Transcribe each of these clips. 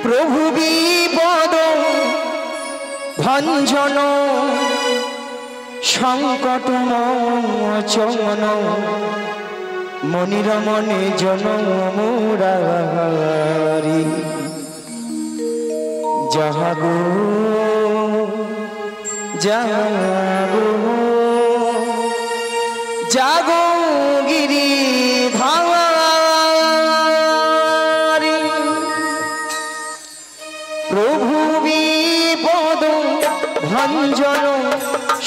প্রভু বিপদ ভঞ্জন সংকট মোচন মনির মনে জন মুরারি জাগো জাগো জাগো গিরি ধারি প্রভু বিপদ ভঞ্জন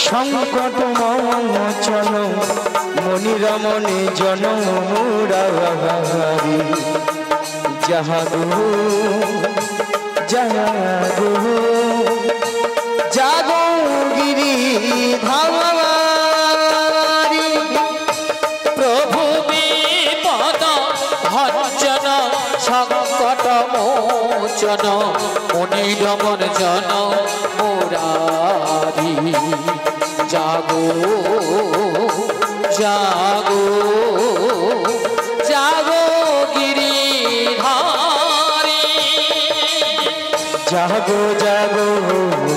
সংকট মোচন মনির মনে জন মুরারি জাগো জাগো জাগো গিরি ধারি প্রভু বিপদ ভঞ্জন সংকট মোচন মনির মন জন মুরারি জাগো জাগো জাগো গিরিধারি জাগো জাগো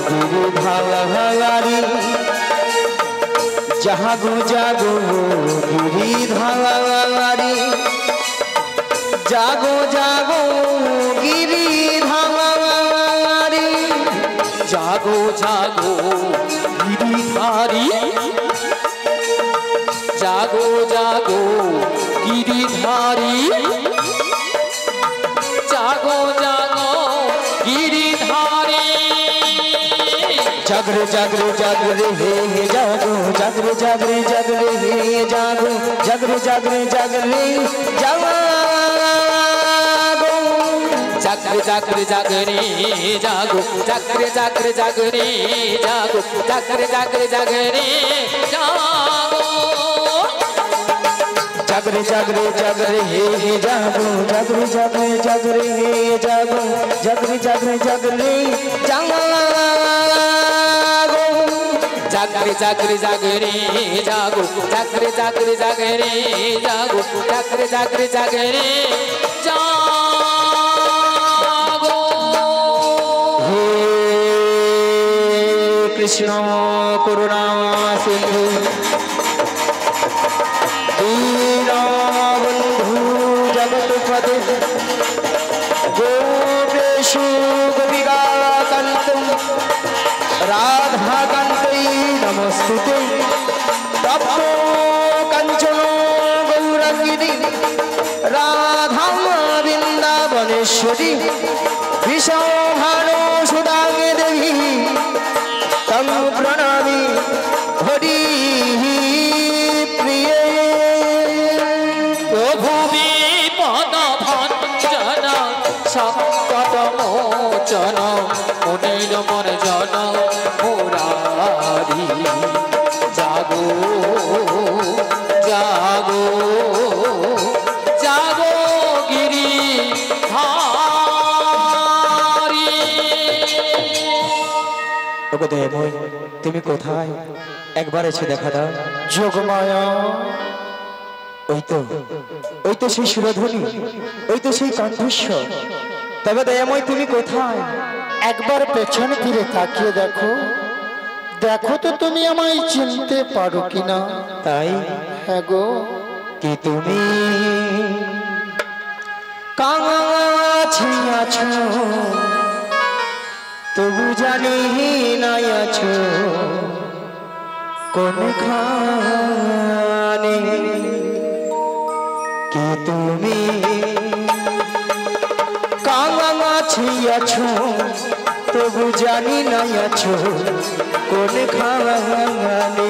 গিরিধারি জাগো জাগো গিরিধারি জাগো জাগো গিরিধারি জাগো জাগো গিরিধারি জাগো জাগো গিরিধারি জাগো জাগো গিরিধারি জাগরে জাগরে জাগরে হে জাগো জাগরে জাগরে জাগরে হে জাগো জাগরে জাগরে জাগরে জাগো জাগরে জাগরে জাগরে জাগো জাগরে জাগরে জাগরে জাগো জাগরে জাগরে জাগরে জাগো জাগরে জাগরে জাগরে হে জাগো জাগরে জাগরে জাগরে হে জাগো জাগরে জাগরে জাগরে জাগো জাগরে জাগরে জাগরে জাগো জাগরে জাগরে জাগরে জাগো জাগরে জাগরে জাগরে জাগো হে কৃষ্ণ করুণা সিন্ধু দীনবন্ধু জগৎপতে গোপেশু গোপিকাকান্তং রাধাকান্তৈ নমস্তুতে তপ্ত কাঞ্চন গৌরাঙ্গিনী রাধা বৃন্দাবনেশ্বরী বিশ্বভানুসুতাঙ্গে দেবী তং প্রণামি হরি প্রিয়ে প্রভু বিপদ ভঞ্জন সংকট মোচন মনির মন জন মুরারি জাগো জাগো জাগো গিরি ধারি দেবই তুমি কোথায় একবার এসে দেখা দাও যোগমায়া ওই তো সেই সুরধ্বনি ওই তো সেই কণ্ঠস্বর তবে দয়াময় তুমি কোথায় একবার পেছন ফিরে তাকিয়ে দেখো দেখো তো তুমি আমায় চিনতে পারো কিনা তাই হ্যাঁ গো কি তুমি কাছে আছো তবু জানি নাই আছো কোনখানে কি তুমি কাছে আছো তবু জানি নাই আছো কোনখানে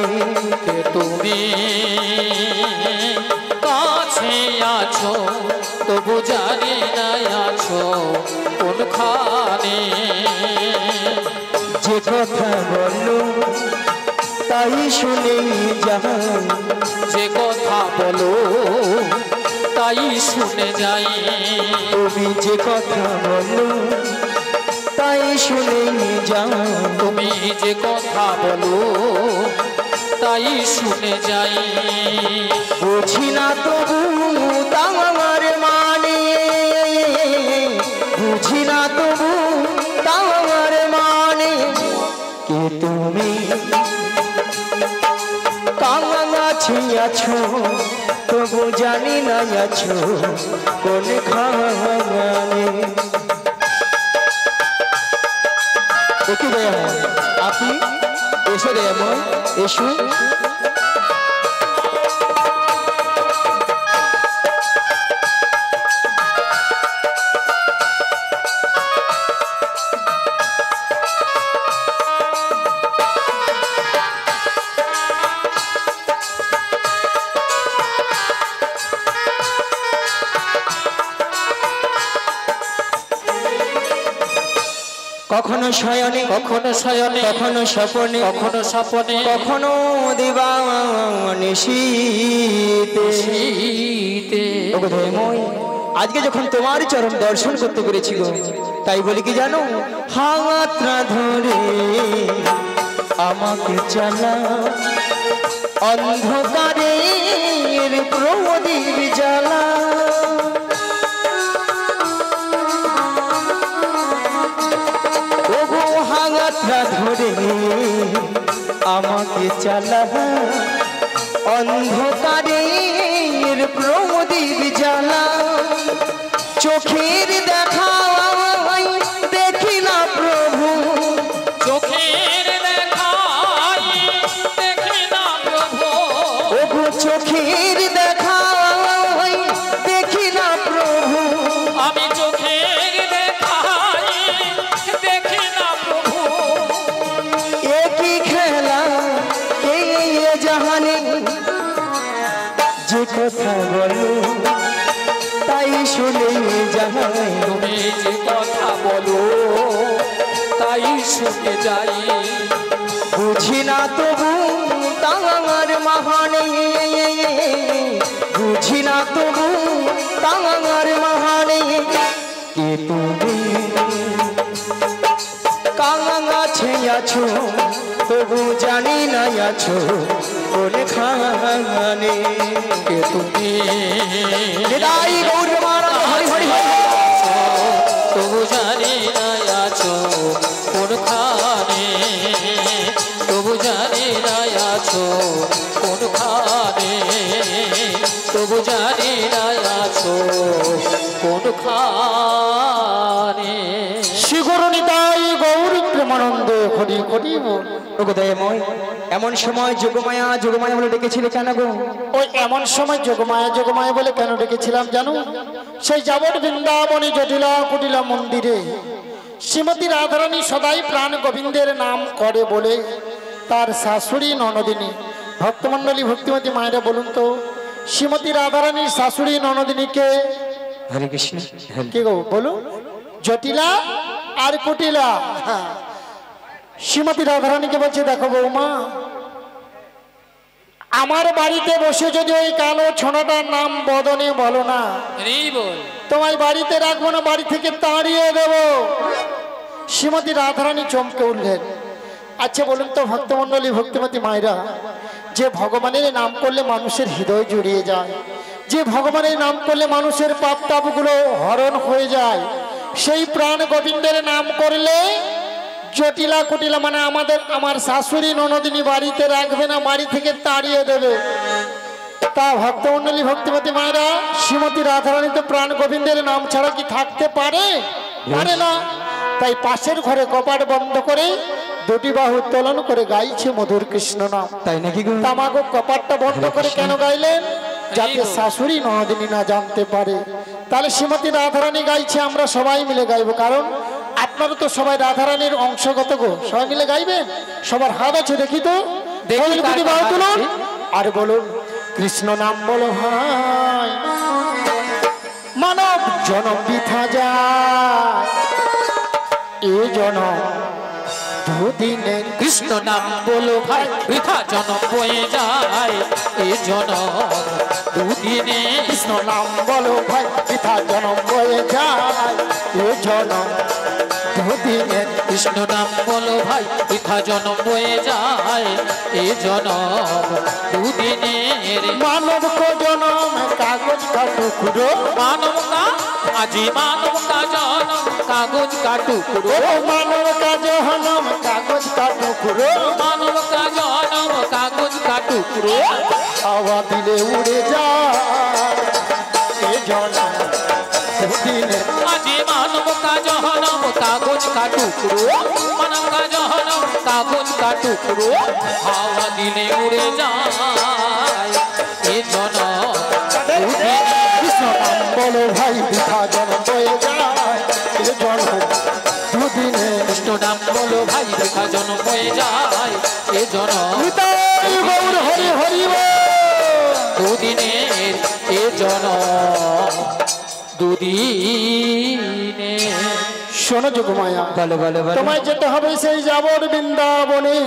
তুমি কাছে আছো তবু জানি না আছো কোনখানে যে কথা বললো তাই শুনে যাই যে কথা বলো তাই শুনে যাই তুমি যে কথা বললো তাই শুনে যাই তুমি যে কথা বলো তাই শুনে যাই বুঝি না তবু তার মানে বুঝি বুঝি না তবু তার মানে কে তুমি কাছে আছো তবু জানি না আছো কোন খানে। কি দয়াময় আপনি এসো, দয়াময় এসো। কখনো শয়নে কখনো স্বপনে কখনো স্বপনে কখনো দিবানিশীতে। আজকে যখন তোমার চরণ দর্শন করতে পেরেছিল তাই বলি কি জানো, হাত না ধরে আমাকে চালা অন্ধকারের প্রদীপ জ্বালা। ধরে আমাকে চালা অন্ধকারের প্রদীপ জ্বালা। চোখের দেখা দেখি না প্রভু, চোখের দেখা দেখি না প্রভু, ওগো চোখের দেখা দেখি না প্রভু। আমি চোখের দেখা দেখি না প্রভু। একই খেলা এই জাহানে যে কথা বলো তাই শুনে যাই। তুমি যে কথা বলো তাই শুনে যাই। বুঝি না তবু তাঙার মহানে, বুঝি না তবু তাঙার মহানে কে তুমি কাছে আছো তবু জানি না আছো কোন খানে কে তুমি হৃদয় গৌর মারা হরি হরি হরি। তবু জানি না আছো কোনখানে, তবু জানি না আছো কোনখানে, তবু জানি না আছো কোনখানে। শিগরণিতাই গৌর প্রেমানন্দ হরি হরি বল। ওগো দয়াময় এমন সময় যোগমায়া যোগমায়া বলে ডেকেছিলে কেন গো? ওই এমন সময় যোগমায়া বলে কেন ডেকেছিলাম জানো? সেই যাবৎ বৃন্দাবনে জটিলা কুটিলা মন্দিরে শ্রীমতী রাধারানী সদাই প্রাণ গোবিন্দের নাম করে বলে তার শাশুড়ি ননদিনী ভক্তমণ্ডলী ভক্তিমতী মায়েরা বলুন তো, শ্রীমতী রাধারানীর শাশুড়ি ননদিনীকে হরে কৃষ্ণ কে গো বলুন? জটিলা আর কুটিলা। শ্রীমতী রাধারানীকে বলছে, দেখো বৌমা, আমার বাড়িতে বসে যদি ওই কালো ছোনাটার নাম বদনে বলো না, তোমায় বাড়িতে রাখবো না, বাড়ি থেকে তাড়িয়ে দেব। শ্রীমতী রাধারানী চমকে উঠলেন। আচ্ছা বলুন তো ভক্তমণ্ডলী ভক্তিমতী মায়েরা, যে ভগবানের নাম করলে মানুষের হৃদয় জুড়িয়ে যায়, যে ভগবানের নাম করলে মানুষের পাপ তাপগুলো হরণ হয়ে যায়, সেই প্রাণ গোবিন্দের নাম করলে জটিলা কুটিলা মানে আমার শাশুড়ি ননদিনী বাড়িতে রাখবে না, বাড়ি থেকে তাড়িয়ে দেবে। তা ভক্তমণ্ডলী ভক্তিমতী মায়েরা, শ্রীমতী রাধারানী তো প্রাণ গোবিন্দের নাম ছাড়া কি থাকতে পারে? পারে না। তাই পাশের ঘরে কপাট বন্ধ করে দুটি বাহু উত্তোলন করে গাইছে মধুর কৃষ্ণ নাম। তাই নাকি গো? তামাগো কপাটটা বন্ধ করে কেন গাইলেন? যাতে শাশুড়ি ননদিনী না জানতে পারে। তাহলে শ্রীমতী রাধারানী গাইছে, আমরা সবাই মিলে গাইবো। কারণ আপনারা তো সবাই রাধারানীর অংশগত গো, সবাই মিলে গাইবেন। সবার হাত আছে দেখি তো, তুলুন আর বলুন, কৃষ্ণ নাম বলো ভাই, মানব জনম বৃথা যায়, এ জনম দুদিনের। কৃষ্ণ নাম বলো ভাই, বৃথা জনম বয়ে যায়, এ জনম দুদিনে। কৃষ্ণ নাম বলো ভাই, বৃথা জনম বয়ে যায়, এ জনম দুদিনের কৃষ্ণ নাম বলো ভাই বৃথা জন্ম বয়ে যায় এ জনম দুদিনের মানব কো জনম কাগজ কা টুকরো মানব কা আজি মানব কা জনম কাগজ কা টুকরো ও মানব কা জনম কাগজ কা টুকরো মানব কা জনম কাগজ কা টুকরো হাওয়া দিলে উড়ে যায় এ জনম দুদিনের আজি মানব কা জনম কাগজ কা টুকরো মানব কা জনম কাগজ কা টুকরো হাওয়া দিলে উড়ে যায় এ জনম দুদিনের কৃষ্ণ নাম বলো ভাই বৃথা জনম বয়ে যায় এ জনম দুদিনের কৃষ্ণ নাম বলো ভাই দেখা জন্ম হয়ে যায় এ জনম নিতাই গৌর হরি হরি বল। দুদিনের এ জনম দুদিনে শোনো যোগমায়া বলো বলো বলো তোমায় যেতে হবে সেই যাবর বৃন্দাবনে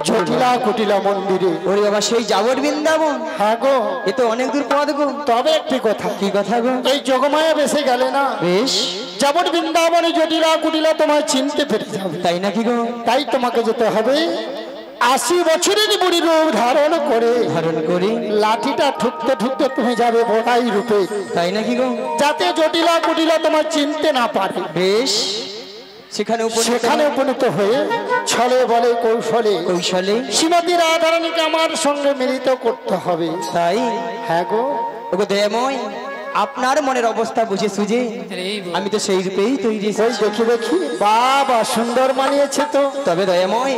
জটিলা কুটিলা মন্দিরে। ওরে বাবা সেই যাবর বৃন্দাবন হ্যাঁ গো, এ তো অনেক দূর পথ গো। তবে একটি কথা, কি কথা গো? এই যোগমায়া বেসে গেলে না বেশ, যাবর বৃন্দাবনে জটিলা কুটিলা তোমায় চিনতে পেরে যাবে। তাই নাকি গো? তাই তোমাকে যেতে হবে 80 বছরের বুড়ি রূপ ধারণ করে। ধারণ করি। লাঠিটা ঠুকতে ঠুকতে তুমি যাবে বড়াই রূপে, তাই নাকি গো? যাতে জটিলা কুটিলা তোমার চিনতে না পারে। বেশ, সেখানে উপনীত হয়ে ছলে বলে কৌশলে কৌশলে শ্রীমতী রাধারানীকে আমার সঙ্গে মিলিত করতে হবে। তাই? হ্যাঁ গো। ওগো দয়াময়, আপনার মনের অবস্থা বুঝে সুঝে আমি তো সেই রূপেই তৈরি। ওই দেখি দেখি, বাবা সুন্দর মানিয়েছে তো। তবে দয়াময়,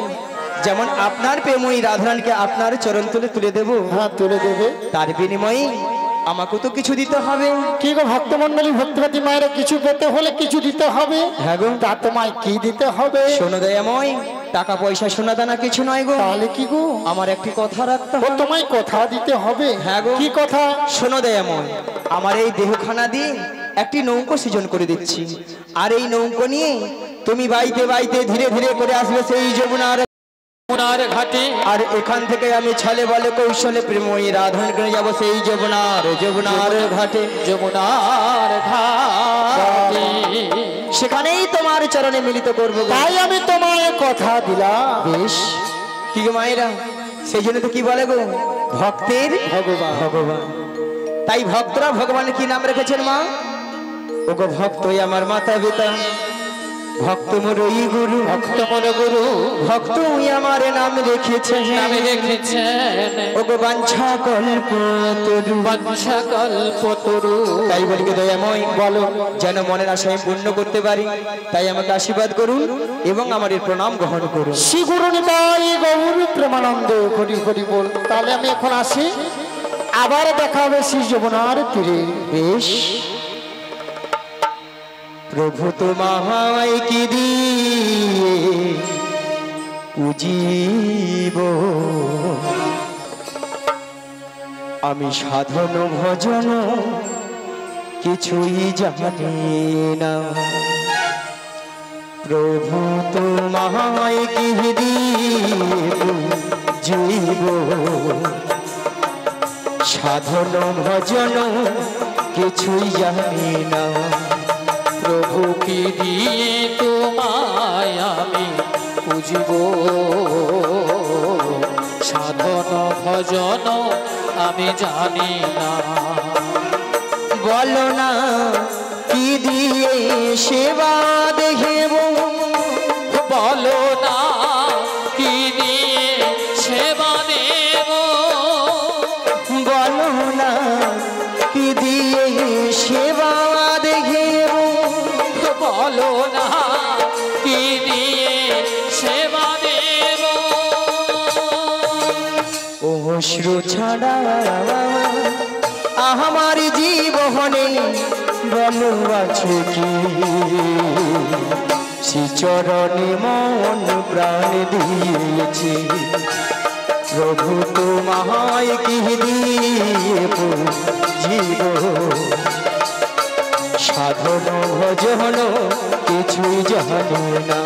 যেমন আপনার প্রেমই রাধারানীকে আপনার চরণ তুলে তুলে দেব, হ্যাঁ তুলে দেবে, তার বিনিময়ে আমাকে তো কিছু দিতে হবে। কি গো ভক্তমন্ডলী, ভক্তিপতি মায়েরা কিছু পেতে হলে কিছু দিতে হবে। হ্যাঁ গো। তা তোমায় কি দিতে হবে? শোনো দয়াময়, টাকা পয়সা সোনা দানা কিছু নয় গো। তাহলে কি গো? আমার একটি কথা রাখতে ও হবে। তোমায় কথা দিতে হবে। হ্যাঁ গো। কি কথা? শোনো দয়াময়, আমার এই দেহখানা দিয়ে একটি নৌকো সৃজন করে দিচ্ছি, আর এই নৌকো নিয়ে তুমি বাইতে বাইতে ধীরে ধীরে করে আসবে সেই যমুনার ঘাটে, আর এখান থেকে আমি ছলে বলে কৌশলে প্রেময়ী রাধারণ করে যাবো সেই যমুনার ঘাটে। যমুনার ঘাটে সেখানেই তোমার চরণে মিলিত করবো। তাই আমি তোমায় কথা দিলাম। বেশ, কি গো মায়েরা, সেই জন্য তো কি বলে গো, ভক্তের ভগবান। ভগবান। তাই ভক্তরা ভগবানের কি নাম রেখেছেন মা? ওগো ভক্তই আমার মাতা পিতা, ভক্ত মোরই গুরু, ভক্ত মোর গুরু, ভক্তই আমার নাম রেখেছেন। নামে রেখেছেন ওগো বাঞ্ছা কল্প তরু, বাঞ্ছা কল্পতরু। তাই বলি গো দয়াময়, বলো যেন মনের আশা আমি পূর্ণ করতে পারি, তাই আমাকে আশীর্বাদ করুন এবং আমার এই প্রণাম গ্রহণ করুন। শ্রী গুরু নিতাই গৌর প্রেমানন্দ হরি হরি বল। তাহলে আমি এখন আসি, আবার দেখা হবে শ্রী যমুনার তীরে। বেশ, প্রভু তোমায় কি দিয়ে পুজিব, আমি সাধন ভজন কিছুই জানি না। প্রভু তোমায় কি দিয়ে পুজিব, সাধন ভজন কিছুই জানি না। প্রভু কি দিয়ে তোমায় আমি পুজিব, সাধন ভজন আমি জানি না। বলো না কি দিয়ে সেবা দেব, বলো না কি দিয়ে সেবা দেব, বলো না কি দিয়ে সেবা দেব, বলো না কি দিয়ে সেবা দেব। অশ্রু ছাড়া আমার জীবনে বলো আছে কি, শ্রীচরণে মন প্রাণ দিয়েছি। প্রভু তোমায় কি দিয়ে পুজিব, সাধন ভজন কিছুই জানি না।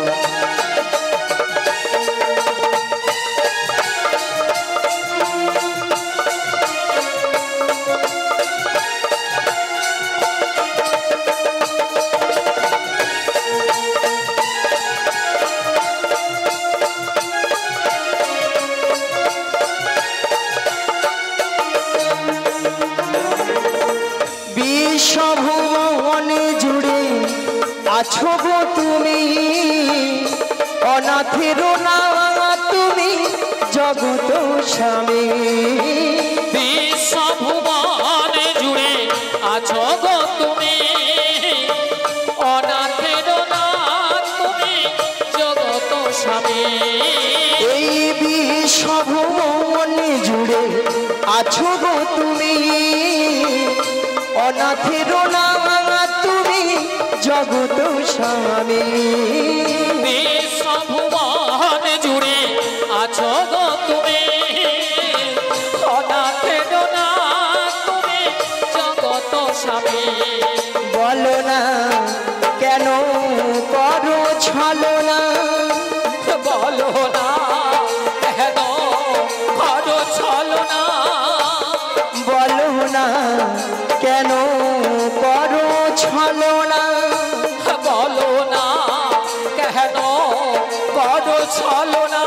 আছো গো তুমি, অনাথের না তুমি জগত স্বামী। বিশ্বভুবন জুড়ে আছো গো তুমি, অনাথের না তুমি জগত স্বামী। এই বিশ্বভুবন জুড়ে আছো গো তুমি, অনাথের না তুমি জগত স্বামী। বিশ্বভুবন জুড়ে আছো গো তুমি, অনাথের না তুমি জগত স্বামী। বলো না কেন করো ছলনা, বলো না কেন করো ছলনা, বলো না কেন করো ছলনা, বলো না কেন করো ছলনা।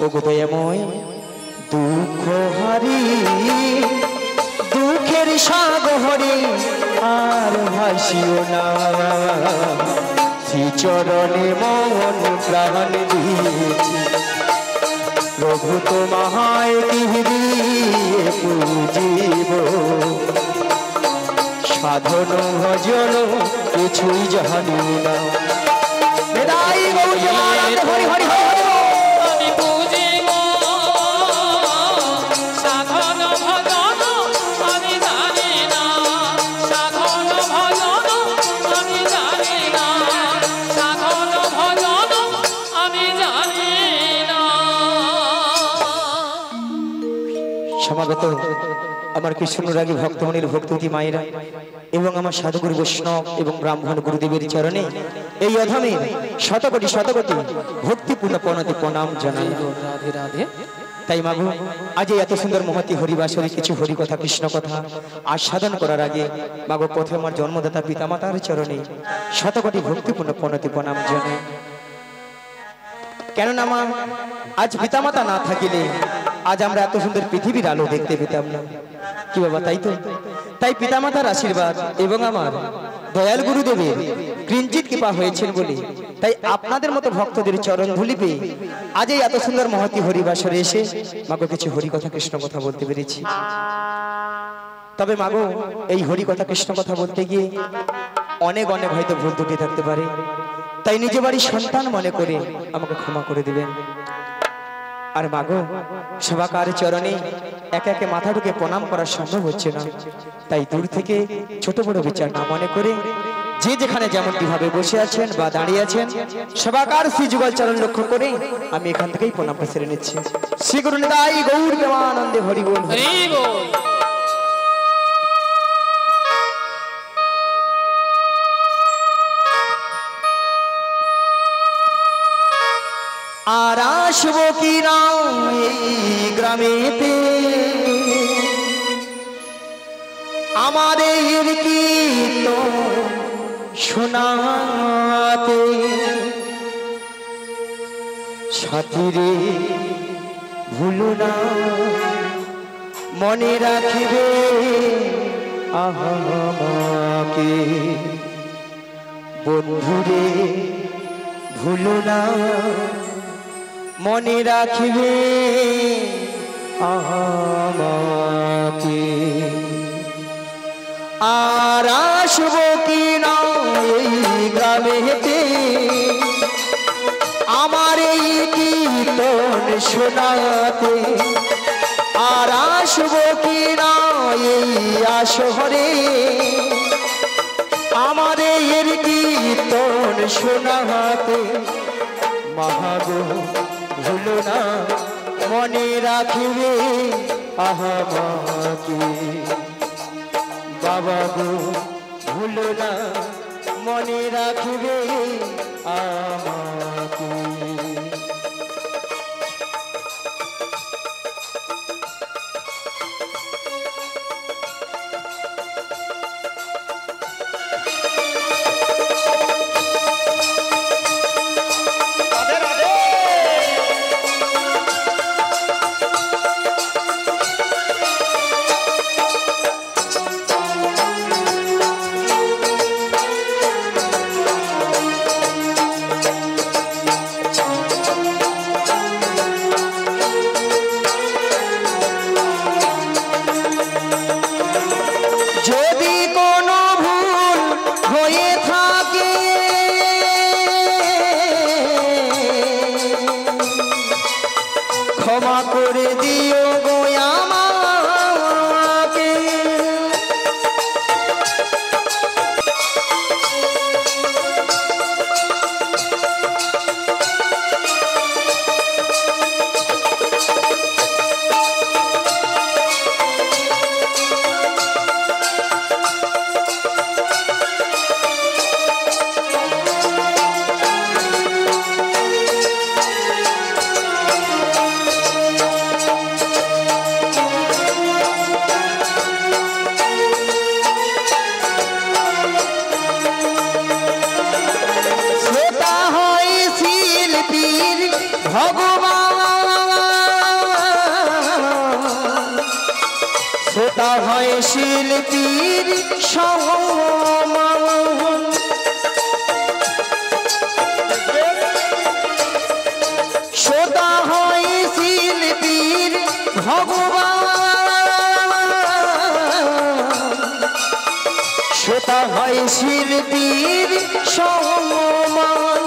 ওগো দয়াময় দুঃখ হারি, দুঃখের সাগরে আর ভাসিও না, শ্রীচরণে মন প্রাণ দিয়েছি, প্রভু তোমায় দিয়ে পুজিব, সাধন ভজন কিছুই জানি না। বেদাই গৌরমানন্দ হরি হরি হরি। আমি বুঝিব সাধন ভজন আমি জানি না, সাধন ভজন আমি জানি না, সাধন ভজন আমি জানি না। সমাগত আমার কৃষ্ণরাগী ভক্তমণির ভক্তবতী মায়েরা এবং আমার সাধুগুরু বৈষ্ণব এবং ব্রাহ্মণ গুরুদেবের চরণে এই অধমে শতকোটি শতকোটি ভক্তিপূর্ণ প্রণতি প্রণাম জানাই। রাধে রাধে। তাই মাগো আজ এই এত সুন্দর মহতি হরিবাসরে কিছু হরি কথা কৃষ্ণ কথা আস্বাদন করার আগে মাগো প্রথমে আমার জন্মদাতা পিতামাতার চরণে শতকোটি ভক্তিপূর্ণ প্রণতি প্রণাম জানাই। কেননা মা আজ পিতামাতা না থাকিলে আজ আমরা এত সুন্দর পৃথিবীর আলো দেখতে পেতাম না। কি বাবা তাই তো? তাই পিতামাতার আশীর্বাদ এবং আমার দয়াল গুরুদেবের কিঞ্চিত কৃপা হয়েছিল বলে তাই আপনাদের মতো ভক্তদের চরণ ধুলি পেয়ে আজ এই এত সুন্দর মহতি হরিবাসরে এসে মাগো কিছু হরি কথা কৃষ্ণ কথা বলতে পেরেছি। তবে মাগো এই হরি কথা কৃষ্ণ কথা বলতে গিয়ে অনেক অনেক হয়তো ভুল ত্রুটি থাকতে পারে, তাই নিজে বাড়ির সন্তান মনে করে আমাকে ক্ষমা করে দিবেন। আর মাগো সবাকার চরণে একে একে মাথা ঢুকে প্রণাম করা সম্ভব হচ্ছে না, তাই দূর থেকে ছোট বড় বিচার না মনে করে যে যেখানে যেমনটি ভাবে বসে আছেন বা দাঁড়িয়ে আছেন সবাকার শ্রী যুগল চরণ লক্ষ্য করে আমি এখান থেকেই প্রণামটা সেরে নিচ্ছি। শ্রী গুরু নিতাই গৌর প্রেমানন্দে হরি বল হরি বল। আর আসবো কি না এই গ্রামেতে, আমাদের কি তো শোনাতে, সাথীরে ভুলো না মনে রাখবে আমাকে, বন্ধুরে ভুলো না মনে রাখবে আমাকে। আর আসবো কি না এই গ্রামেতে, আমার এই কীর্তন শোনাতে, আর আসবো কি না এই আসরে, আমার এই কীর্তন শোনাতে, মহাগো ভুলো না মনে রাখবে আমাকে, বাবা গো ভুলো না মনে রাখবে আমাকে। সমান শ্রোতা হয় শিল্পীর ভগবান শ্রোতা হয় শিল্পীর সমান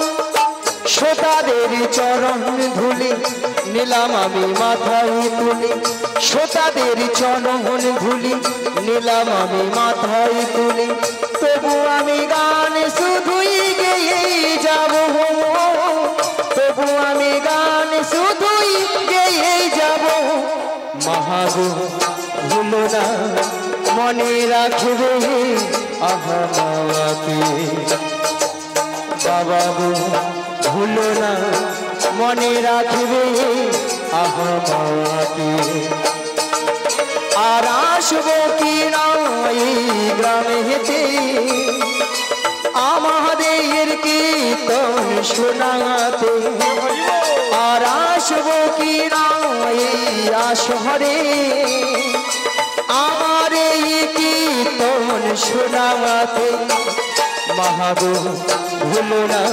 শ্রোতাদের চরণ ধুলি নিলাম আমি মাথায় তুলি শ্রোতাদের চরণ ধুলি নিলাম আমি মাথায় তুলি তবু আমি গান শুধুই গেয়ে যাব তবু আমি গান শুধুই গেয়ে যাব মহাগো ভুলো না মনে রাখবে আমাকে বাবা গো ভুলো না মনে রাখবে আমাকে আর আসবো কি না এই গ্রামে হেঁটে আমাদের কীর্তন শোনাতে আর আসবো কি না এই আসরে আমার এই কীর্তন শোনাতে মহাগো ভুলো না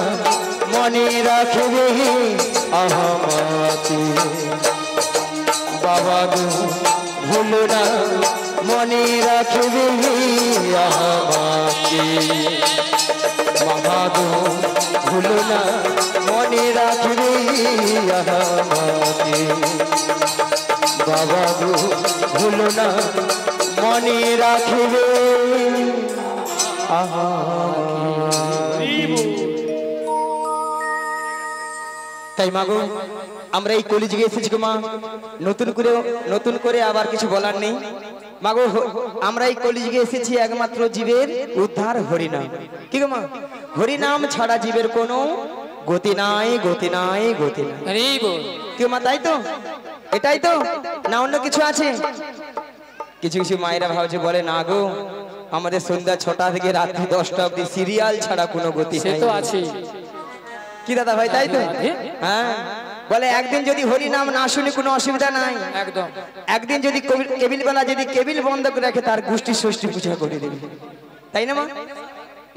মনে রাখবে আমাকে বাবা গো ভুলো না মনে রাখবে আমাকে মহাগো ভুলো না মনে রাখবে আমাকে বাবা গো ভুলো না মনে রাখবে তাই মাগো আমরা এই কলিযুগে এসেছি গো মা নতুন করে আবার কিছু বলার নেই মাগো আমরা এই কলিযুগে এসেছি একমাত্র জীবের উদ্ধার হরিনাম কি গো মা হরিনাম ছাড়া জীবের কোনো গতি নাই গতি নাই গতি নাই কি মা তাই তো এটাই তো না অন্য কিছু আছে কিছু কিছু মায়েরা ভাবছে বলে না গো আমাদের সন্ধ্যা 6টা থেকে রাত্রি 10টা অবধি সিরিয়াল ছাড়া কোনো গতি সে তো আছে কি দাদা ভাই তাই তো হ্যাঁ বলে একদিন যদি হরি নাম না শুনি কোনো অসুবিধা নাই একদম একদিন যদি কেবিল বেলা যদি কেবিল বন্ধ করে রাখে তার গোষ্ঠী ষষ্ঠী পূজা করে দেবে তাই না মা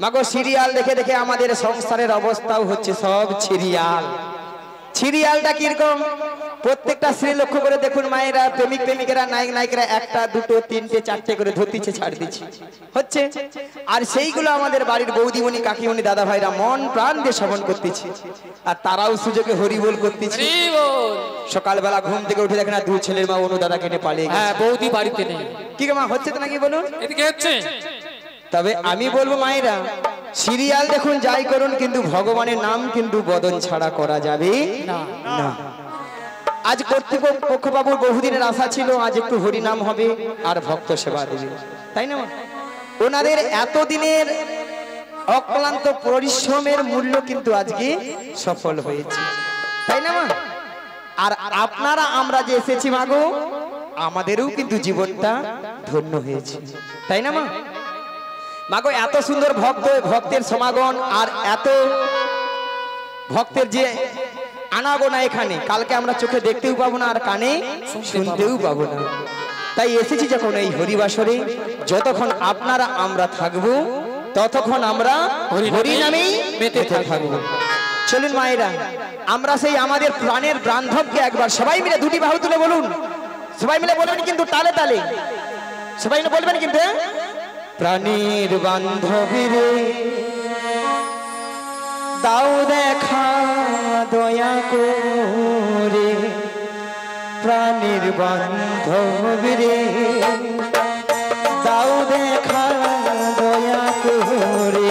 মাগো সিরিয়াল দেখে দেখে আমাদের সংসারের অবস্থাও হচ্ছে সব সিরিয়ালটা কিরকম প্রত্যেকটা স্ত্রী লক্ষ্য করে দেখুন মায়েরা প্রেমিক প্রেমিকেরা নায়ক নায়িকারা 1টা 2টো 3টে 4টে করে ধরতিছে ছাড় দিচ্ছে হচ্ছে আর সেইগুলো আমাদের বাড়ির বৌদিমণি কাকিমণি দাদা ভাইরা মন প্রাণ দিয়ে শ্রবণ করতেছে আর তারাও সুযোগে হরিবোল করতেছে সকালবেলা ঘুম থেকে উঠে দেখেন 2 ছেলের মা অনু দাদাকে নিয়ে পালিয়ে গেছে হ্যাঁ বৌদি বাড়িতে নেই কি গো মা হচ্ছে তো নাকি বলুন এদিকে হচ্ছে তবে আমি বলবো মায়েরা সিরিয়াল দেখুন যাই করুন কিন্তু ভগবানের নাম কিন্তু বদন ছাড়া করা যাবে না আজ কর্তৃপক্ষ বাবুর বহুদিনের আশা ছিল আজ একটু হরি নাম হবে আর ভক্ত সেবা দেবে তাই না ওনাদের এতদিনের অক্লান্ত পরিশ্রমের মূল্য কিন্তু আজকে সফল হয়েছে তাই না মা আর আপনারা আমরা যে এসেছি মাগো আমাদেরও কিন্তু জীবনটা ধন্য হয়েছে তাই না মা মাগো এত সুন্দর ভক্তের সমাগম আর এত ভক্তের যে আনাগোনা এখানে কালকে আমরা চোখে দেখতেও পাবো না আর কানে শুনতেও পাবো না তাই এসেছি যখন এই হরিবাসরে যতক্ষণ আপনারা আমরা থাকবো ততক্ষণ আমরা হরি নামেই মেতে থাকবো চলুন মায়েরা আমরা সেই আমাদের প্রাণের বান্ধবকে একবার সবাই মিলে 2টি বাহু তুলে বলুন সবাই মিলে বলবেন কিন্তু তালে তালে সবাই মিলে বলবেন কিন্তু প্রাণীর বান্ধবীরে দাও দেখা দয়া করে প্রাণীর বান্ধবীরে দাও দেখা দয়া করে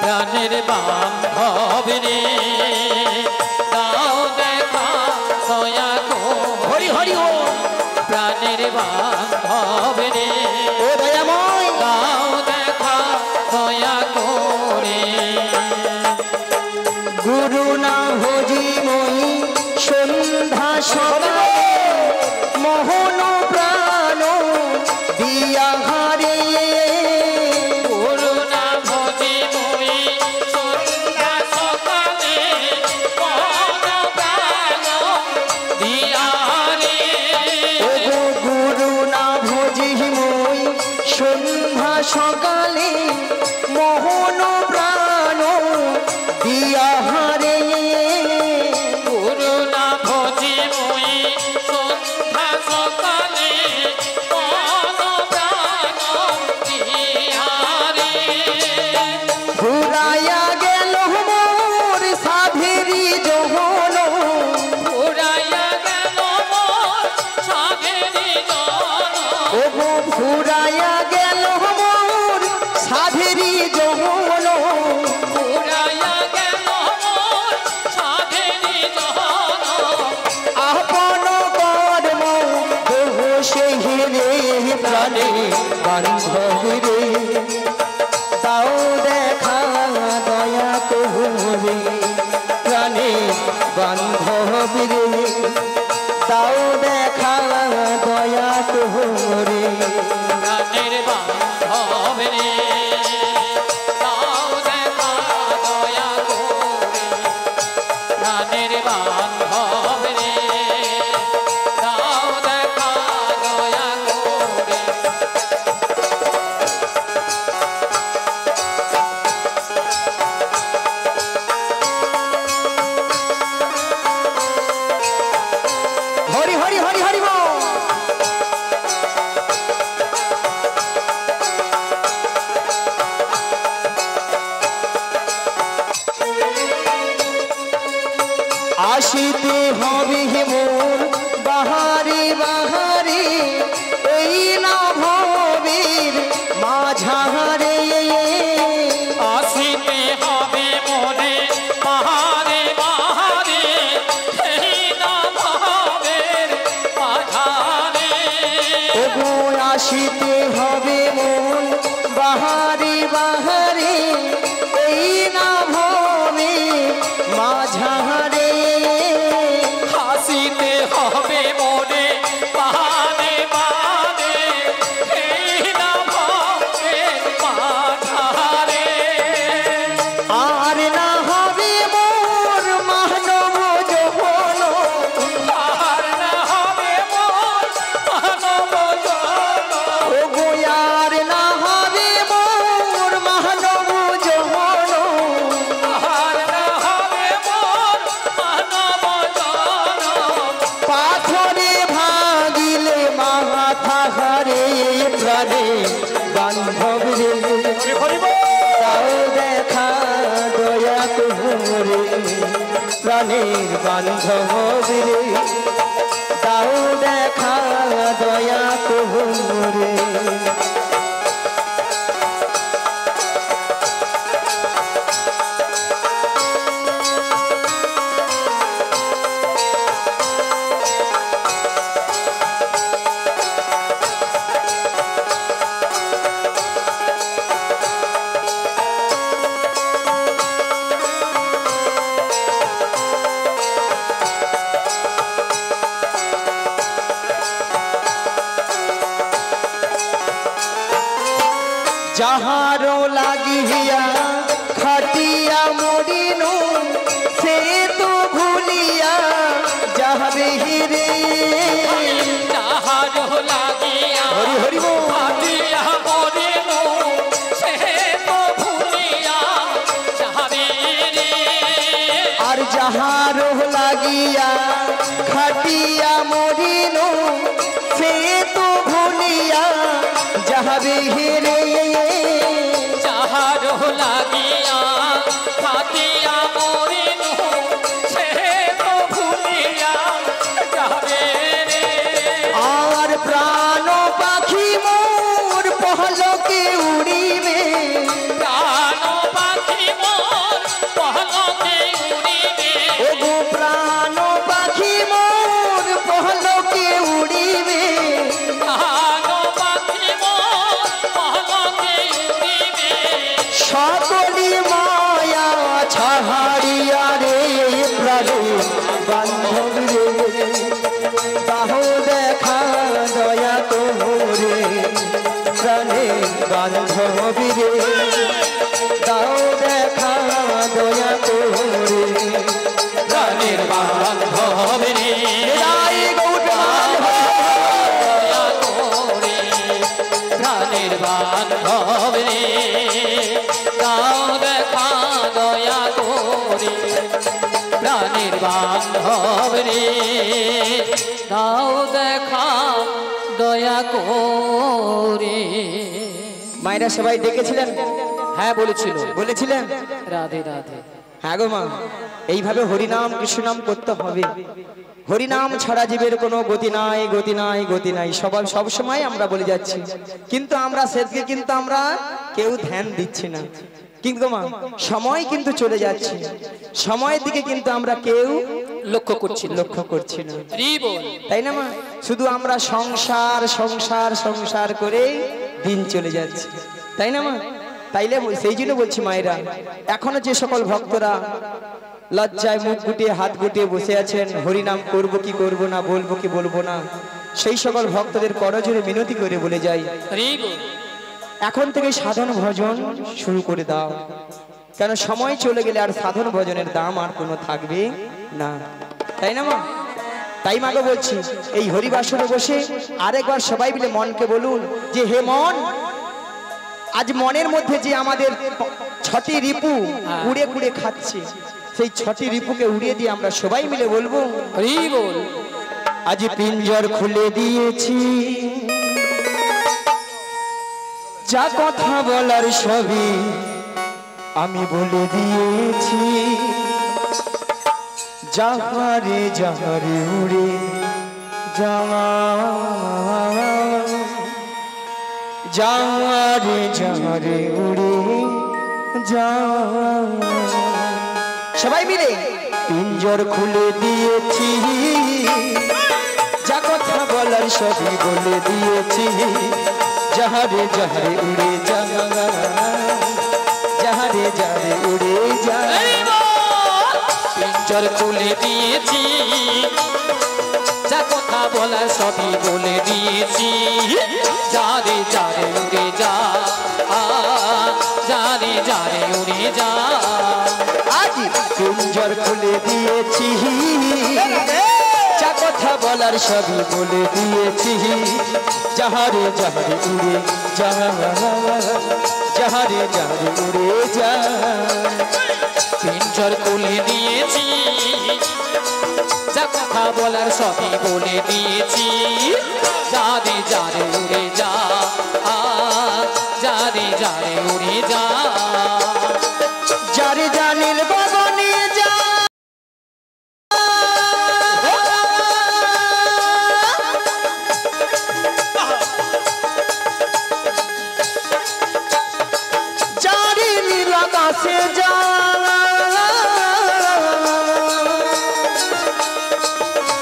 প্রাণের বান্ধবীরে দাও দেখা দয়া করে হরি হরি ও প্রাণের বান্ধবীরে ও দয়াময় দাও দেখা দয়া করে গুরু না ভজি মই সন্ধ্যা সকালে মোহন প্রাণ দিয়া হারে করুণা ভজি মই সন্ধ্যা সকালে মোহন প্রাণ দিয়া রে গুরু না ভজি মই রে তাও দেখা দয়া তোরে প্রাণের বান্ধব রে তাও দেখা দয়া করে প্রাণের বান্ধব রে তাও দেখা দয়া করে হরি হরি হরি হরি বল। আসিতে হবে মোর বাহারে বাহারে এই না ভবের মাঝারে আসিতে হবে মনে বাহারে বাহারে এই না ভাবের মাঝারে ওগো আসিতে হবে মন বাহারে বাহারে এই না ভবে মাঝারে হাসিতে হবে মনে বাহারে বাহারে এই না ভাবের মাঝারে আর না হবে মোর মানব যৌবন আর না হবে মন মানব জন ওগো আর না হবে মোর মানব যৌবন আর না হবে মন মানব জন পাথরে ভাগিলে মাথা হারে প্রাণে বান্ধব রে তাও দেখা দয়া তোরে প্রাণের বান্ধব রে তাও দেখা দয়া তোরে যাহারো লাগিয়া খাটিয়া মরিনু সে তো ভুলিয়া যাবে রে তাহার লাগিয়া হরি হরি বল। ভাবিয়া মরিনু সে তো ভুলিয়া যাবে রে আর যাহারো লাগিয়া খাটিয়া মরিনু সে তো ভুলিয়া যাবে রে যাহার লাগিয়া ফাতিয়া মরিনু সে তো ভুলিয়া যাবে রে আর প্রাণ পাখি মোর পহলকে উড়িবে প্রাণ পাখি মোর পহলকে উড়িবে ওগো প্রাণ পাখি মোর পহলকে উড়িবে প্রাণ পাখি মোর পহলকে উড়িবে সকলি মায়া ছাড়িয়া রে প্রাণে বান্ধব রে তাহো দেখা দয়া তোরে প্রাণে বান্ধব রে তাও দেখা দয়া তোরে প্রাণের বান্ধব রে রাই গৌতম দয়া করে প্রাণের বান্ধব রে তাও দেখা দয়া করে প্রাণের বান্ধব রে তাও দেখা দয়া করে মায়েরা সবাই ডেকেছিলেন হ্যাঁ বলেছিল বলেছিলেন রাধে রাধে হ্যাঁ গো মা এইভাবে হরিনাম কৃষ্ণনাম করতে হবে হরিনাম ছাড়া জীবের কোনো গতি নাই গতি নাই গতি নাই সবার সব সময় আমরা বলে যাচ্ছি কিন্তু আমরা সেদিকে কিন্তু আমরা কেউ ধ্যান দিচ্ছি না কিন্তু মা সময় কিন্তু চলে যাচ্ছে সময়ের দিকে কিন্তু আমরা কেউ লক্ষ্য করছি না তাই না মা শুধু আমরা সংসার সংসার সংসার করে দিন চলে যাচ্ছে তাই না মা তাইলে সেই জন্য বলছি মায়েরা এখনো যে সকল ভক্তরা লজ্জায় মুখ গুটিয়ে হাত গুটিয়ে বসে আছেন, হরিনাম করব কি করব না, বলবো কি বলবো না। সেই সকল ভক্তদের করজোরে মিনতি করে বলে যাই, এখন থেকে সাধন ভজন শুরু করে দাও, কেন সময় চলে গেলে আর সাধন ভজনের দাম আর কোনো থাকবে না, তাই না মা? তাই মাকে বলছি, এই হরিবাসরে বসে আরেকবার সবাই মিলে মনকে বলুন যে হে মন, আজ মনের মধ্যে যে আমাদের 6টি রিপু উড়ে কুড়ে খাচ্ছে, সেই 6টি রিপুকে উড়িয়ে দিয়ে আমরা সবাই মিলে বলবো হরি বল। আজ পিঞ্জর খুলে দিয়েছি, যা কথা বলার সবই আমি বলে দিয়েছি, যাহারে যাহারে উড়ে যাওয়া, যাহারে যাহারে উড়ে যাওয়া। সবাই মিলে পিঞ্জর খুলে দিয়েছি, যা কথা বলার সবই বলে দিয়েছি, যাহারে যাহারে উড়ে যাওয়া, যাহারে যাহারে উড়ে যাওয়া। পিঞ্জর খুলে দিয়েছি, যা কথা বলার সবই বলে দিয়েছি, যারে যারে উড়ে যা, যারে যারে উড়ে যা। আজ পিঞ্জর খুলে দিয়েছি, যা কথা বলার সবই বলে দিয়েছি, যাহারে যাহারে উড়ে যা, যাহারে যাহারে উড়ে যা। পিঞ্জর খুলে দিয়েছি, যা কথা বলার সবই বলে দিয়েছি, যারে যারে উড়ে যা, যারে যারে উড়ে যা। যারে জানিল বাগানে যা, যারে নীল আকাশে যা,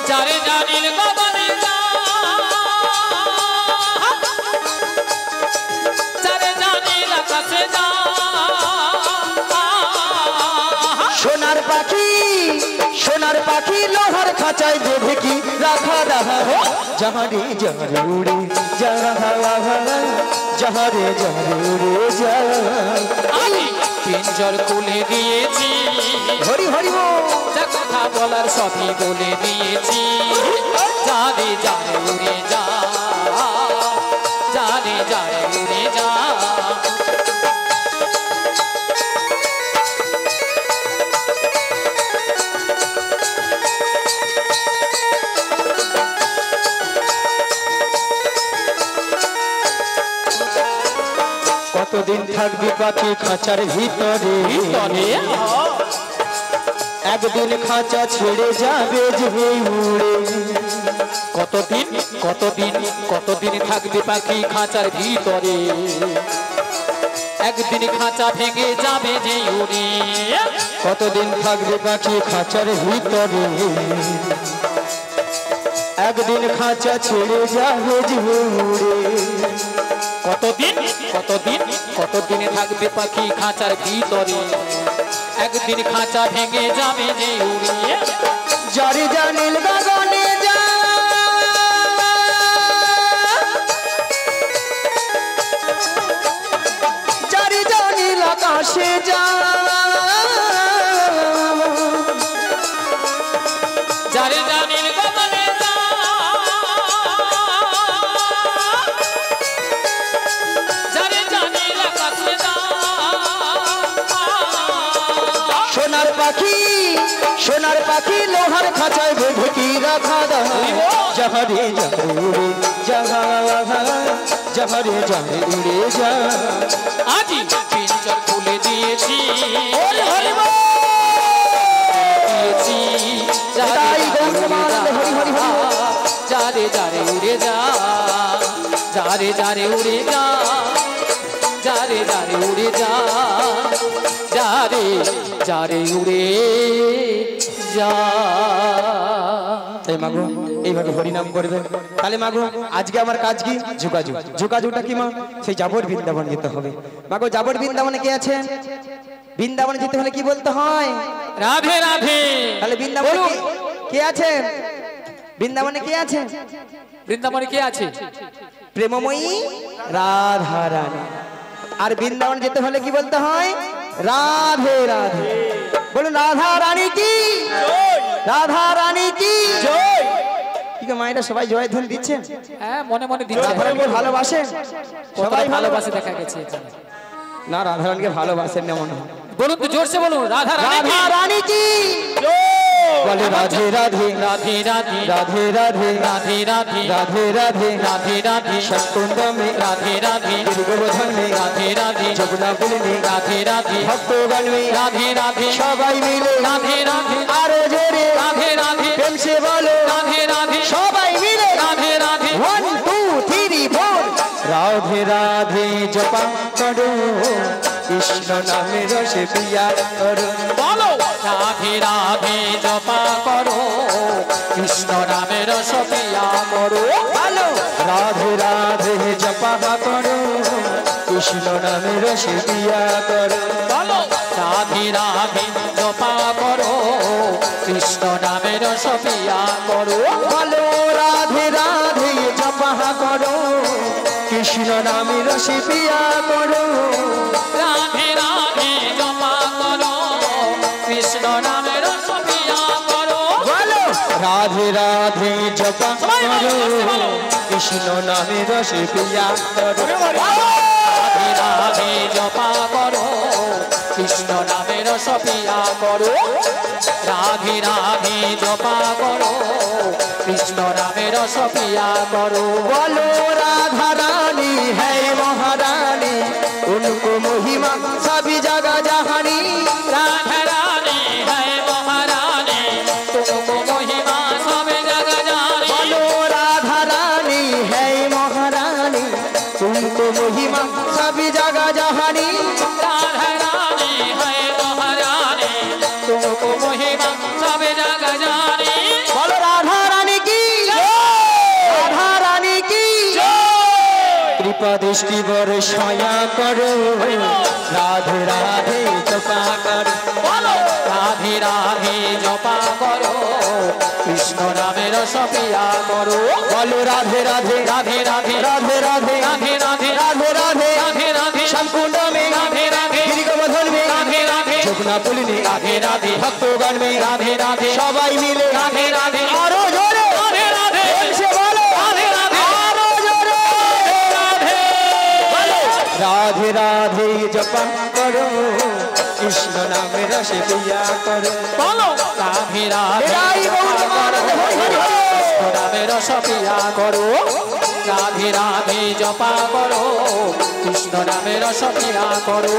যারে জানিল বাগানে যা, যারে জানিল আকাশে যা। সোনার পাখি, সোনার পাখি লোহার খাঁচায় বেঁধে কি রাখা রাখা, যাহারে যাহারে উড়ে যা, যাহারে যাহারে উড়ে যা। আমি পিঞ্জর খুলে দিয়েছি, হরি হরি বল। যা কথা বলার সবই বলে দিয়েছি, যারে যারে উড়ে যা, যারে যারে উড়ে যা। কতদিন থাকবি পাখি খাঁচার ভিতরে, একদিন খাঁচা ছেড়ে যাবে যে উড়ে। কতদিন কতদিন কতদিন থাকবে পাখি খাঁচার ভিতরে, একদিন খাঁচা ভেঙে যাবে যে উড়ে। কতদিন থাকবে পাখি খাঁচার ভিতরে, একদিন খাঁচা ছেড়ে যাবে যে উড়ে। কতদিন কতদিন কতদিনে থাকবে পাখি খাঁচার ভিতরে, একদিন খাঁচা ভেঙে যাবে যে উড়ে। যারে জানিল বাগানে যা, যারে জানিল আকাশে যা, যারে জানিল বাগানে যা, যারে জানিল আকাশে যা। সোনার পাখি, সোনার পাখি লোহার খাঁচায় বেঁধে কি রাখা দাও, যাহারে যাহারে উড়ে যা, যাহারে যাহারে উড়ে যা। আজি পিঞ্জর খুলে দিয়েছি, দিয়েছি, তাই গৌরবানন্দ হরি হরি হরি। যারে যারে উড়ে যা, যারে যারে উড়ে যা, যারে যারে উড়ে যা, যারে যারে উড়ে যা। তাই মাগো এইভাবে হরিনাম করবে। তাহলে মাগো আজকে আমার কাজ কি? যোগাযোগ। যোগাযোগটা কি মা? সেই যাবর বৃন্দাবন যেতে হবে। মাগো যাবর বৃন্দাবনে কে আছেন? বৃন্দাবনে যেতে হলে কি বলতে হয়? রাধে রাধে। তাহলে বৃন্দাবনে বলুন। কে আছে? বৃন্দাবনে কে আছে? বৃন্দাবনে কে আছে? প্রেমময়ী রাধা রানী। আর বৃন্দাবন যেতে হলে কি বলতে হয়? রাধে রাধে। বলুন রাধা রানী কি, রাধা রানী কি। কি গো মায়েরা সবাই জয় ধ্বনি দিচ্ছেন? হ্যাঁ মনে মনে দিচ্ছে। রাধা রানীকে ভালোবাসেন? সবাই ভালোবাসে দেখা গেছে এখানে। না রাধা রানীকে ভালোবাসেন না মনে হয়। বলুন তো জোরসে বলুন, রাধা রানী কি? রাধা রানী কি। বলে রাধে রাধে রাধে রাধে রাধে রাধে রাধে রাধে রাধে রাধে রাধে রাধে সৎকুণ্ড মে রাধে রাধে দীর্ঘবোধন মে রাধে রাধে যমুনা পুল মে রাধে রাধে ভক্তগণ মে রাধে রাধে সবাই মিলে রাধে রাধে আরো জোরে রাধে রাধে প্রেম সে বলো রাধে রাধে সবাই মিলে রাধে রাধে 1 2 3 4 রাধে রাধে জপা করো কৃষ্ণ নামে রসে পিয়া করো। বলো রাধে রাধে জপা করো কৃষ্ণ নামের সপিয়া করো। বলো রাধে রাধে জপা করো কৃষ্ণ নামে রসে পিয়া করো। বলো রাধে রাধে জপা করো কৃষ্ণ নামের সপিয়া করো। বলো রাধে রাধে জপা করো কৃষ্ণ নামে রসে পিয়া করো। রাধে রাধে জপা করো কৃষ্ণ নামের সপিয়া করো। বলো রাধে রাধে জপা করো কৃষ্ণ নামে রসে পিয়া করো। রাধে রাধে জপা করো কৃষ্ণ নামের সপিয়া করো। রাধে রাধে জপা করো কৃষ্ণ নামের সপিয়া করো। बोलो राधा रानी है महारानी उनको महिमा सभी जगह जहानी। राधा रानी है महारानी तुमको महिमा सब जगह जानी। बोलो राधा रानी है महारानी उनको महिमा सभी जगह जहानी। राधा रानी है महारानी तुमको महिमा सब जगह जानी। बोलो राधा रानी की, राधा रानी की कृपा दृष्टि बरसाया करो राधे राधे जपा करो। बोलो राधे राधे जपा करो कृष्ण नामेर सपिया करो। बोलो राधे राधे राधे राधे राधे राधे राधे राधे राधे राधे राधे राधे संकुंड में राधे राधे दीर्घबोधन में राधे राधे যমুনা পুল में राधे राधे ভক্তগণ में राधे राधे সবাই মিলে राधे राधे আরো জোরে राधे राधे সে বলো राधे राधे আরো জোরে राधे বলো রাধে রাধে জপা করো কৃষ্ণ নামে রসে পিয়া করো। बोलो राधे राधे এরাই বহু তোমার হরি হরি হরি। कृष्ण नामेर सपिया करो। राधे राधे जपा करो कृष्ण नामेर सपिया करो।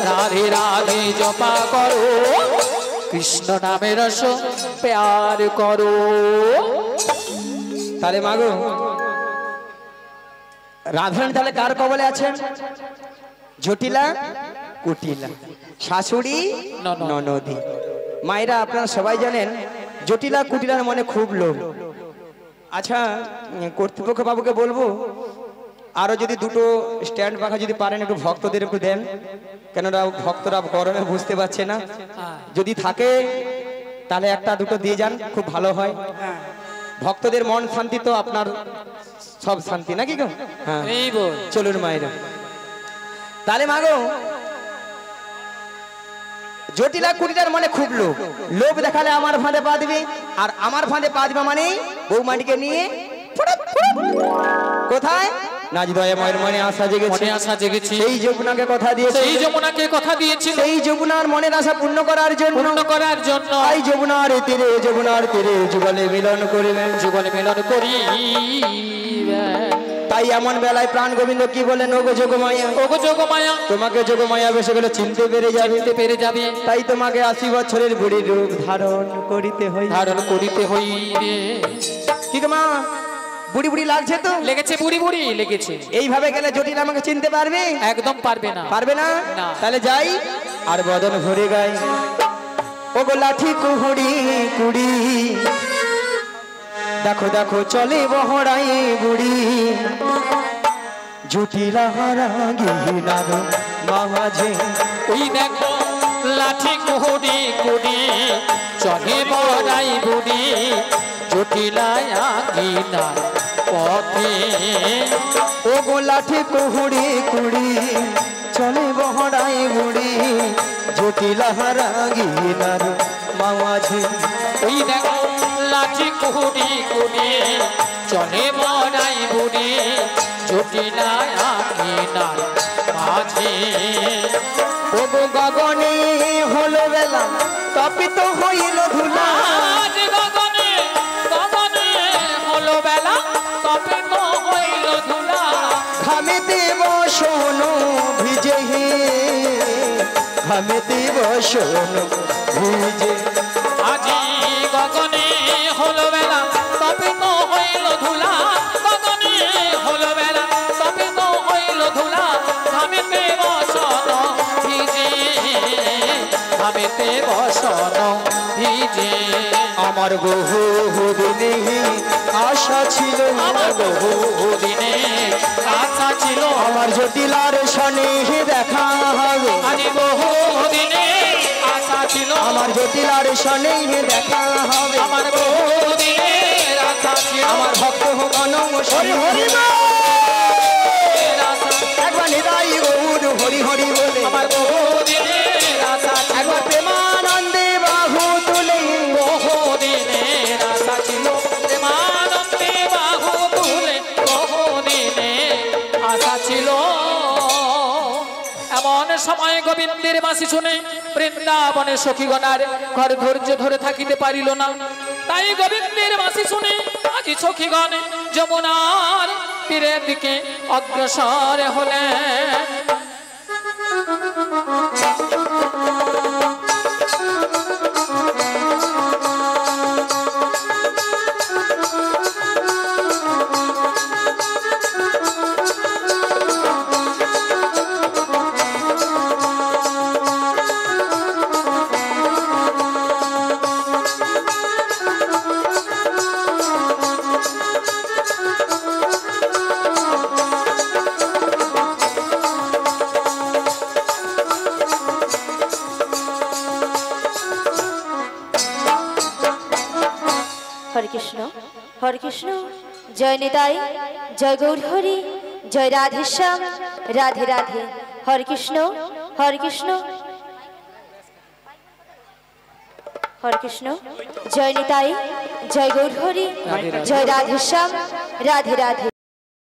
राधे राधे जपा करो कृष्ण नामेर प्यार करो। তাহলে মাগো রাধারানী তাহলে কার কবলে আছেন? জটিলা কুটিলা শাশুড়ি ননদ। ননদী। মায়েরা আপনারা সবাই জানেন জটিলা কুটিলার মনে খুব লোভ। আচ্ছা কর্তৃপক্ষ বাবুকে বলবো আরো যদি দুটো স্ট্যান্ড পাখা যদি পারেন একটু ভক্তদের একটু দেন, কেননা ভক্তরা গরমে বুঝতে পারছে না। যদি থাকে তাহলে একটা দুটো দিয়ে যান, খুব ভালো হয়। ভক্তদের মন শান্তি তো আপনার সব শান্তি নাকি গো? হ্যাঁ এই বল চলুন মায়েরা। তাহলে মাগো জটিলা কুটিলার মনে খুব লোভ, লোভ দেখালে আমার ফাঁদে পা দিবে, আর আমার ফাঁদে পা দিবে মানে বৌমাটিকে নিয়ে ফুটুক ফুটুক। কোথায়? নাচ দয়া ময়ের মনে আশা জেগেছে, মনে আশা জেগেছে। সেই যমুনাকে কথা দিয়েছে, সেই যমুনাকে কথা দিয়েছিল সেই যমুনার মনের আশা পূর্ণ করার জন্য, পূর্ণ করার জন্য তাই যমুনার তীরে যুগলে মিলন করিবেন, যুগল মিলন করি। তাই এমন বেলায় প্রাণ গোবিন্দ কি বলেন, ওগো যোগমায়া, ওগো যোগমায়া তোমাকে যোগমায়া বেশি গেলে চিনতে পেরে যাবে, চিনতে পেরে যাবে। তাই তোমাকে 80 বছরের বুড়ির রূপ ধারণ করিতে হই, ধারণ করিতে হইবে। কি গো মা বুড়ি বুড়ি লাগছে তো? লেগেছে বুড়ি বুড়ি লেগেছে। এইভাবে গেলে জটিল আমাকে চিনতে পারবে? একদম পারবে না। পারবে না? না। তাহলে যাই আর বদন ভরে গাই, ওগো লাঠি কুহুড়ি কুড়ি, দেখো দেখো চলে বহরাই বুড়ি, জটিলা হারা গিনার মাঝে, ওই দেখো লাঠি কুড়ি কুড়ি চলে বড়াই বুড়ি জটিলায় আগিনার পথে ও গো লাঠি কুহুড়ি কুড়ি চলে বহড়াই বুড়ি জটিলা রাগিনার মাঝে। ওই দেখো লাঠি কুড়ি কুড়ি চলে বড়াই বুড়ি জটিলায় আগিনার মাঝে। ও গো গগনে হলো বেলা তপিত হইল ধুলা আজ গগনে গগনে হলো বেলা তপিত হইল ধুলা ঘামেতে বসনো ভিজে হে ঘামেতে বসনো ভিজে। আজি গগনে হলো বেলা তপিত হইল ধুলা গগনে হলো বেলা তপিত হইল ধুলা ঘামেতে বসন ভিজে ঘামেতে বসন ভিজে। আমার বহু দিনে আশা ছিল আমার বহুদিনে আশা ছিল আমার জটিলার সনে দেখা হবে আজি বহুদিনে আশা ছিল আমার জটিলার সনে দেখা হবে আমার বহুদিনে আশা ছিল আমার ভক্ত গণ হরি হরি একবার নিতাই গৌর হরি হরি বলে আমার বহুদিনে আশা ছিল একবার প্রেমানন্দে বাহু তুলে বহুদিনে আশা ছিল প্রেমানন্দে বাহু তুলে বহুদিনে আশা ছিল। এমন সময় গোবিন্দের বাঁশি শুনে বৃন্দাবনের সখীগণার ঘর ধৈর্য ধরে থাকিতে পারিল না। তাই গোবিন্দের বাঁশি শুনে আজি সখীগণ যমুনার তীরের দিকে অগ্রসর হলেন। হরে কৃষ্ণ হরে কৃষ্ণ, জয় নিতাই, জয় গৌর হরি, জয় রাধেশ্যাম, রাধে রাধে। হরে কৃষ্ণ হরে কৃষ্ণ হরে কৃষ্ণ, জয় নিতাই, জয় গৌর হরি, জয় রাধেশ্যাম, রাধে রাধে।